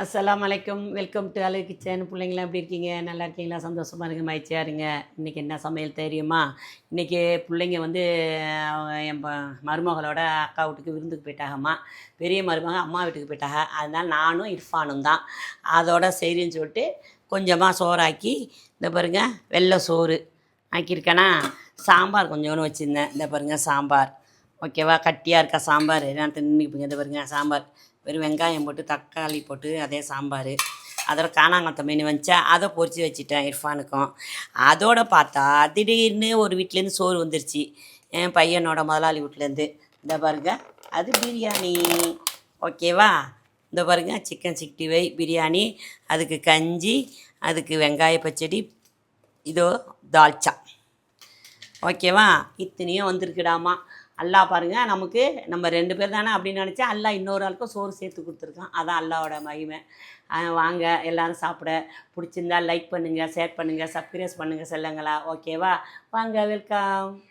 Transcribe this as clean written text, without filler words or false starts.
அஸ்ஸலாமு அலைக்கும். Welcome to Alu kitchen. பிள்ளைங்களாம் எப்படி இருக்கீங்க? நல்லா இருக்கீங்களா? சந்தோஷமா இருங்க, மகிழ்ச்சியா இருங்க. இன்றைக்கி என்ன சமையல் தெரியுமா? இன்றைக்கி பிள்ளைங்க வந்து என் மருமகளோட அக்கா வீட்டுக்கு விருந்துக்கு போயிட்டாங்கம்மா. பெரிய மருமக அம்மா வீட்டுக்கு போயிட்டாங்க. அதனால நானும் இர்ஃபானும் தான். அதோட சரின்னு சொல்லிட்டு கொஞ்சமாக சோறாக்கி, இந்த பாருங்க வெள்ளை சோறு ஆக்கியிருக்கேனா, சாம்பார் கொஞ்சோண்டு வச்சுருந்தேன். இந்த பாருங்க சாம்பார். ஓகேவா? கட்டியாக இருக்கா சாம்பார். நான் தின்னுப்பீங்க. இந்த பாருங்க சாம்பார். வெறும் வெங்காயம் போட்டு தக்காளி போட்டு அதே சாம்பார். அதோட காணாங்கத்தை மீன் வந்துச்சா, அதை பொரித்து வச்சுட்டேன் இர்ஃபானுக்கும். அதோடு பார்த்தா திடீர்னு ஒரு வீட்டிலேருந்து சோறு வந்துருச்சு, என் பையனோட முதலாளி வீட்டிலேருந்து. இந்த பாருங்க அது பிரியாணி. ஓகேவா? இந்த பாருங்க சிக்கன் 65 பிரியாணி, அதுக்கு கஞ்சி, அதுக்கு வெங்காய பச்சடி, இதோ தால்ச்சா. ஓகேவா? இத்தனையும் வந்திருக்குடாமா. அல்லா பாருங்கள், நமக்கு நம்ம 2 பேர் தானே அப்படின்னு நினச்சா, அல்லா இன்னொரு ஆளுக்கும் சோறு சேர்த்து கொடுத்துருக்கான். அதான் அல்லாவோட மகிமை. வாங்க எல்லோரும் சாப்பிட. பிடிச்சிருந்தா லைக் பண்ணுங்கள், ஷேர் பண்ணுங்கள், சப்ஸ்கிரைப் பண்ணுங்கள் செல்லுங்களா. ஓகேவா? வாங்க, வெல்கம்.